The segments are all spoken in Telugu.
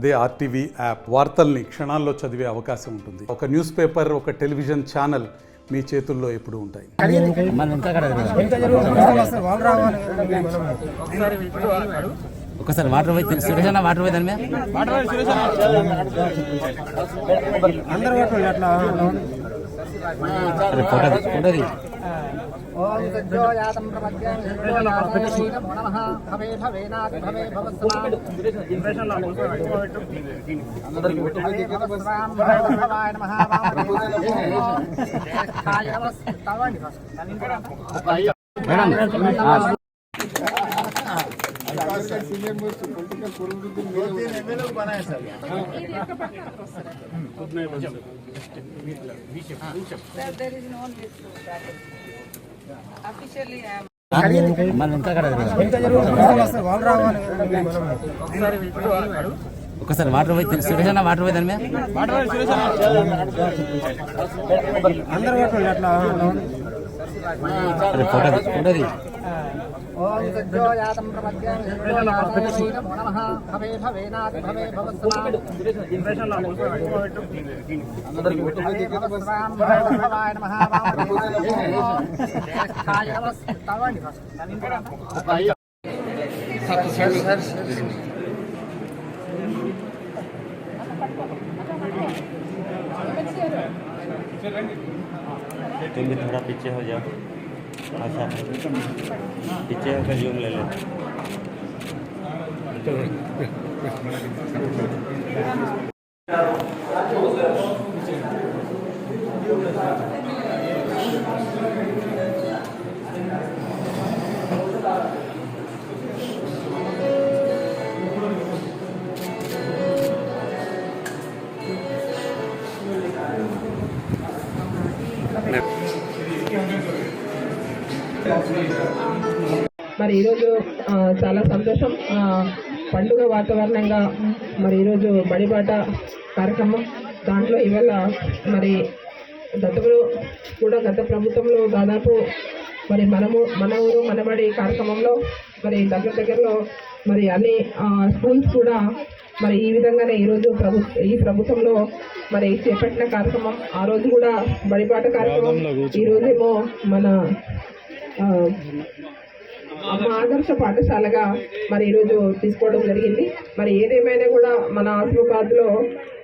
అదే ఆర్టీవీ యాప్ వార్తల్ని క్షణాల్లో చదివే అవకాశం ఉంటుంది. ఒక న్యూస్ పేపర్, ఒక టెలివిజన్ ఛానల్ మీ చేతుల్లో ఎప్పుడు ఉంటాయి. ఒకసారి వాటర్ పోయి సురేష్ అన్న వాటర్ పోయి దాని మీద ఫోటోది ఓం సజ్జోయాతం ప్రపద్యం సజ్జోయాతం నమః భవే భవేనాది భవే భవస్వాం ఇంప్రెషన్ అందరికి భవస్వాం భవాయ నమః కాయ నమస్తావండి మేడం सीनियर मोस्ट पॉलिटिकल पूर्व बनाया sir there is no list officially ఒకసారి వాటర్ పోయి సురేష్ అన్న వాటర్ పోయి దాని మీద ఫోటోది ఓం సజ్జోయాతం ప్రపద్యం సజ్జోయాతం నమః భవే భవేనాది భవే భవస్వాం ఇంప్రెషన్ అందరికి భవస్వాం భవాయ నమః కాయ నమస్తావండి సర్ तुम भी थोड़ा पीछे हो जाओ। अच्छा पीछे होकर जूम ले लो। మరి ఈరోజు చాలా సంతోషం, పండుగ వాతావరణంగా మరి ఈరోజు బడిబాట కార్యక్రమం. దాంట్లో ఇవాళ మరి గతంలో కూడా గత ప్రభుత్వంలో దాదాపు మరి మన ఊరు మనబడి కార్యక్రమంలో మరి దగ్గరలో మరి అన్ని స్కూల్స్ కూడా మరి ఈ విధంగానే ఈరోజు ఈ ప్రభుత్వంలో మరి చేపట్టిన కార్యక్రమం. ఆ రోజు కూడా బడిబాట కార్యక్రమం, ఈరోజేమో మన అమ్మ ఆదర్శ పాఠశాలగా మరి ఈరోజు తీసుకోవడం జరిగింది. మరి ఏదేమైనా కూడా మన ఆసిఫాబాద్లో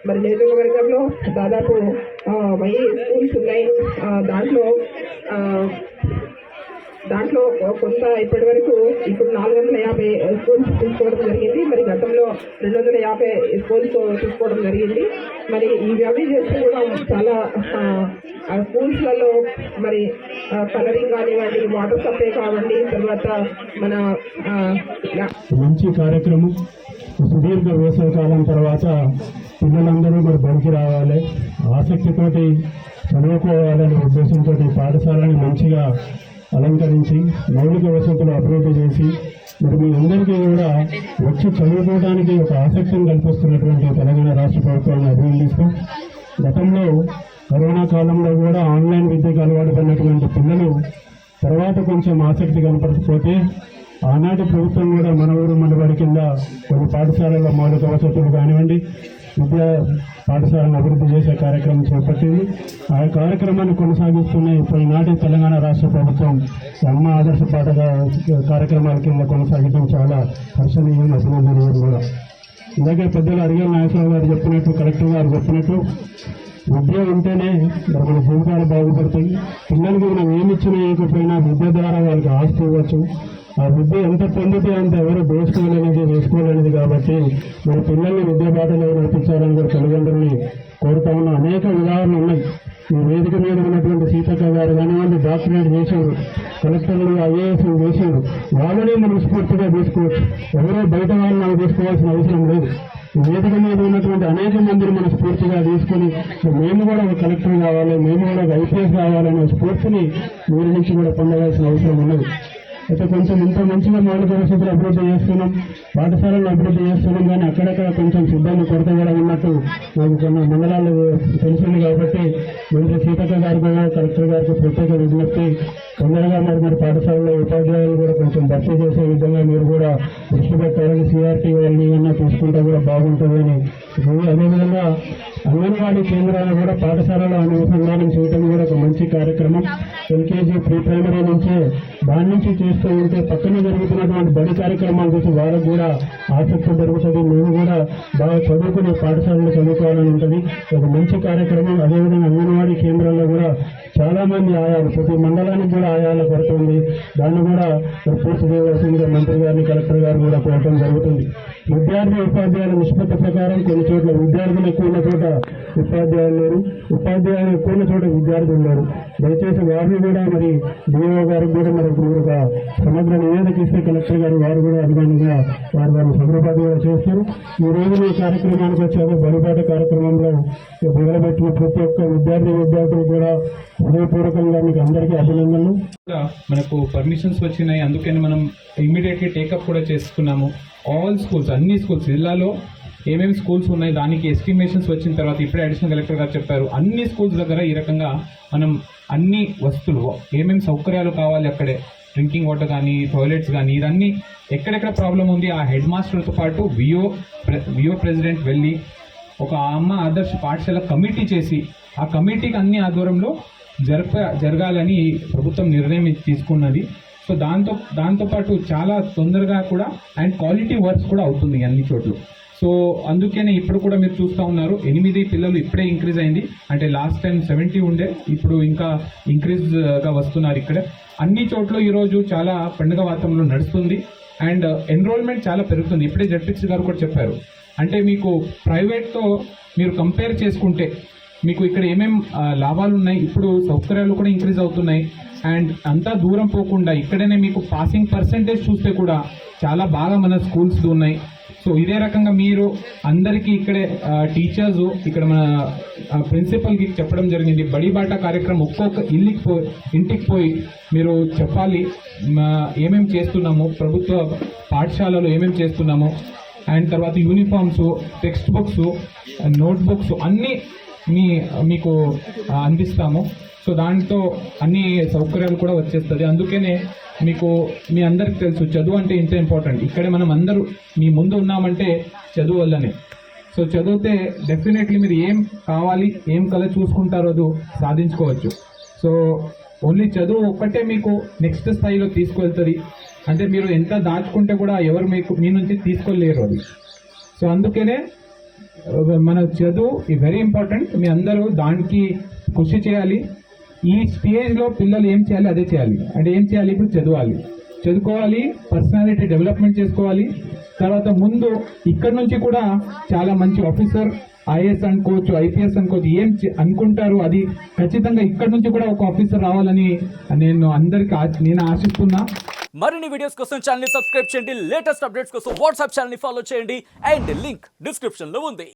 మరి నియోజకవర్గంలో దాదాపు 1000 స్కూల్స్ ఉన్నాయి. దాంట్లో కొంత ఇప్పటి వరకు ఇప్పుడు 450 స్కూల్స్ తీసుకోవడం జరిగింది. మరి గతంలో 250 స్కూల్స్ తీసుకోవడం జరిగింది. మరి ఇవన్నీ చేస్తే కూడా చాలా స్కూల్స్లలో మరి కలరింగ్ కానివ్వండి, వాటర్ సప్లై కావండి, తర్వాత మన మంచి కార్యక్రమం. సుదీర్ఘ వేసవికాలం తర్వాత పిల్లలందరూ మరి బడికి రావాలి, ఆసక్తితోటి చదువుకోవాలనే ఉద్దేశంతో పాఠశాలని మంచిగా అలంకరించి మౌలిక వసతులు అభివృద్ధి చేసి మరి మీ అందరికీ కూడా వచ్చి చదువుకోవడానికి ఒక ఆసక్తిని కల్పిస్తున్నటువంటి తెలంగాణ రాష్ట్ర ప్రభుత్వాన్ని అభినందిస్తూ, గతంలో కరోనా కాలంలో కూడా ఆన్లైన్ విద్యకు అలవాటు పడినటువంటి పిల్లలు తర్వాత కొంచెం ఆసక్తి కనపడకపోతే ఆనాటి ప్రభుత్వం కూడా మన ఊరు మనబడి కింద కొన్ని పాఠశాలల్లో మౌలిక వసతులు కానివ్వండి, విద్యా పాఠశాలను అభివృద్ధి చేసే కార్యక్రమం చేపట్టింది. ఆ కార్యక్రమాన్ని కొనసాగిస్తూనే ఇప్పుడు ఈనాటి తెలంగాణ రాష్ట్ర ప్రభుత్వం అమ్మ ఆదర్శ కార్యక్రమాల కింద కొనసాగడం చాలా హర్షణీయం, అభినందనీయం కూడా. ఇందాకే పెద్దలు అరిగేల నాగేశ్వరరావు గారు చెప్పినట్టు, కలెక్టర్ గారు చెప్పినట్టు, విద్య ఉంటేనే మరి మన జీవితాలు బాగుపడతాయి. పిల్లలకి మనం ఏమిచ్చినా ఇవ్వకపోయినా విద్య ద్వారా వాళ్ళకి ఆస్తి ఇవ్వచ్చు. ఆ విద్య ఎంత పొందితే అంత ఎవరు వేసుకోలేనిది కాబట్టి మన పిల్లల్ని విద్యా బాటలో నడిపించాలని కూడా తల్లిదండ్రుల్ని కోరుతా ఉన్న అనేక ఉదాహరణలు ఉన్నాయి. ఈ వేదిక మీద ఉన్నటువంటి సీతక్క గారు కానివ్వండి, డాక్టరేట్ చేశారు, కలెక్టర్లు IAS చేశారు. వాళ్ళనే మనం స్ఫూర్తిగా తీసుకోవచ్చు. ఎవరో బయట వాళ్ళని తీసుకోవాల్సిన అవసరం లేదు. ఈ వేదిక మీద ఉన్నటువంటి అనేక మందిని మనం స్ఫూర్తిగా తీసుకుని మేము కూడా ఒక కలెక్టర్ కావాలి, మేము కూడా ఒక IPS కావాలనే స్ఫూర్తిని వీరి నుంచి కూడా పొందవలసిన అవసరం ఉన్నది. అయితే కొంచెం ఇంత మంచిగా మౌలిక వసతులు అభివృద్ధి చేస్తున్నాం, పాఠశాలను అభివృద్ధి చేస్తున్నాం, కానీ అక్కడక్కడ కొంచెం సిబ్బంది కొరత కూడా ఉన్నట్టు నాకు కొన్ని మండలాలు తెలిసింది. కాబట్టి మంత్రి సీతక్క గారు కూడా కలెక్టర్ గారికి ప్రత్యేక విజ్ఞప్తి, తొందరగా మరి పాఠశాలలో ఉపాధ్యాయులు కూడా కొంచెం భర్తీ చేసే విధంగా మీరు కూడా దృష్టి పెట్టాలని, సిఆర్టీ వాళ్ళని ఏమన్నా చూసుకుంటే కూడా బాగుంటుందని. అదేవిధంగా అంగన్వాడీ కేంద్రాలు కూడా పాఠశాలలో అనుసంధానం చేయడం కూడా ఒక మంచి కార్యక్రమం. ఎల్కేజీ ప్రీ ప్రైమరీ నుంచే దాని నుంచి చేస్తూ ఉంటే పక్కన జరుగుతున్నటువంటి బడి కార్యక్రమాల గురించి వాళ్ళకు కూడా ఆసక్తి పెరుగుతుంది. మేము కూడా బాగా చదువుకునే పాఠశాలలో చదువుకోవాలని ఉంటుంది, ఒక మంచి కార్యక్రమం. అదేవిధంగా అంగన్వాడీ కేంద్రాల్లో కూడా చాలా మంది ఆయాలు, ప్రతి మండలానికి కూడా ఆయాల కొరత ఉంది, దాన్ని కూడా పూర్తి చేయవలసిందిగా మంత్రి గారిని కలెక్టర్ గారు కూడా కోరటం జరుగుతుంది. విద్యార్థి ఉపాధ్యాయుల నిష్పత్తి ప్రకారం కొన్ని చోట్ల విద్యార్థులు ఎక్కువ ఉన్న చోట ఉపాధ్యాయులు లేరు, ఉపాధ్యాయులు ఎక్కువ ఉన్న చోట విద్యార్థులు లేరు. దయచేసి వారిని కూడా మరి డిఓ గారికి కూడా మరి ఒక సమగ్ర నివేదిక ఇస్తే కలెక్టర్ గారు వారు కూడా అభిమానంగా వారు సభ్రపాతి కూడా చేస్తారు. ఈ రోజు ఈ కార్యక్రమానికి వచ్చాక బడిపాట కార్యక్రమంలో మొదలుపెట్టిన ప్రతి ఒక్క విద్యార్థులు కూడా హృదయపూర్వకంగా మీకు అందరికీ అభినందనలు. మనకు పర్మిషన్స్ వచ్చినాయి, అందుకని మనం ఇమ్మీడియట్లీ టేకప్ కూడా చేసుకున్నాము. ఆల్ స్కూల్స్, అన్ని స్కూల్స్, జిల్లాలో ఏమేమి స్కూల్స్ ఉన్నాయి దానికి ఎస్టిమేషన్స్ వచ్చిన తర్వాత ఇప్పుడే అడిషనల్ కలెక్టర్ గారు చెప్పారు, అన్ని స్కూల్స్ దగ్గర ఈ రకంగా మనం అన్ని వస్తువులు ఏమేమి సౌకర్యాలు కావాలి అక్కడే, డ్రింకింగ్ వాటర్ కానీ టాయిలెట్స్ కానీ ఇదన్నీ ఎక్కడెక్కడ ప్రాబ్లం ఉంది ఆ హెడ్ మాస్టర్తో పాటు విఓ ప్రెసిడెంట్ వెళ్ళి ఒక అమ్మ ఆదర్శ పాఠశాల కమిటీ చేసి ఆ కమిటీకి అన్ని ఆధ్వర్యంలో జరగాలని ప్రభుత్వం నిర్ణయం తీసుకున్నది. సో దాంతోపాటు చాలా తొందరగా కూడా అండ్ క్వాలిటీ వర్క్స్ కూడా అవుతుంది అన్ని చోట్ల. సో అందుకనే ఇప్పుడు కూడా మీరు చూస్తూ ఉన్నారు 8 పిల్లలు ఇప్పుడే ఇంక్రీజ్ అయింది, అంటే లాస్ట్ టైం 70 ఉండే, ఇప్పుడు ఇంకా ఇంక్రీజ్గా వస్తున్నారు. ఇక్కడ అన్ని చోట్ల ఈరోజు చాలా పండుగ వాతావరణంలో నడుస్తుంది అండ్ ఎన్రోల్మెంట్ చాలా పెరుగుతుంది. ఇప్పుడే జడ్పీసీ గారు కూడా చెప్పారు, అంటే మీకు ప్రైవేట్తో మీరు కంపేర్ చేసుకుంటే మీకు ఇక్కడ ఏమేం లాభాలు ఉన్నాయి, ఇప్పుడు సౌకర్యాలు కూడా ఇంక్రీజ్ అవుతున్నాయి అండ్ అంతా దూరం పోకుండా ఇక్కడనే మీకు పాసింగ్ పర్సెంటేజ్ చూస్తే కూడా చాలా బాగా మన స్కూల్స్ ఉన్నాయి. సో ఇదే రకంగా మీరు అందరికీ ఇక్కడే టీచర్స్ ఇక్కడ మన ప్రిన్సిపల్కి చెప్పడం జరిగింది, బడిబాట కార్యక్రమం ఒక్కొక్క ఇంటికి పోయి మీరు చెప్పాలి ఏమేమి చేస్తున్నాము, ప్రభుత్వ పాఠశాలలో ఏమేమి చేస్తున్నాము అండ్ తర్వాత యూనిఫామ్స్, టెక్స్ట్ బుక్స్, నోట్బుక్స్ అన్నీ మీకు అందిస్తాము. సో దాంతో అన్ని సౌకర్యాలు కూడా వచ్చేస్తుంది. అందుకనే మీ అందరికి తెలుసు చదువు అంటే ఇంత ఇంపార్టెంట్. ఇక్కడే మనం అందరూ మీ ముందు ఉన్నామంటే చదువు వల్లనే. సో చదివితే డెఫినెట్లీ మీరు ఏం కావాలి ఏం కల చూసుకుంటారో అది సాధించుకోవచ్చు. సో ఓన్లీ చదువు ఒక్కటే మీకు నెక్స్ట్ స్థాయిలో తీసుకువెళ్తుంది, అంటే మీరు ఎంత దాచుకుంటే కూడా ఎవరు మీ నుంచి తీసుకోలేరు అది. సో అందుకనే మన చదువు వెరీ ఇంపార్టెంట్. మీ అందరూ దానికి కృషి చేయాలి. ఈ స్టేజ్లో పిల్లలు ఏం చేయాలి అదే చేయాలి. అంటే ఏం చేయాలి, ఇప్పుడు చదువుకోవాలి, పర్సనాలిటీ డెవలప్మెంట్ చేసుకోవాలి. తర్వాత ముందు ఇక్కడ నుంచి కూడా చాలా మంచి ఆఫీసర్, ఐఏఎస్ అనుకోవచ్చు, ఐపీఎస్ అనుకోవచ్చు, ఏం అనుకుంటారు అది ఖచ్చితంగా ఇక్కడ నుంచి కూడా ఒక ఆఫీసర్ రావాలని నేను ఆశిస్తున్నా. మరిన్ని వీడియోస్ కోసం ఛానల్ ని సబ్స్క్రైబ్ చేయండి, లేటెస్ట్ అప్డేట్స్ కోసం వాట్సాప్ ఛానల్ ని ఫాలో చేయండి అండ్ లింక్ డిస్క్రిప్షన్ లో ఉంది.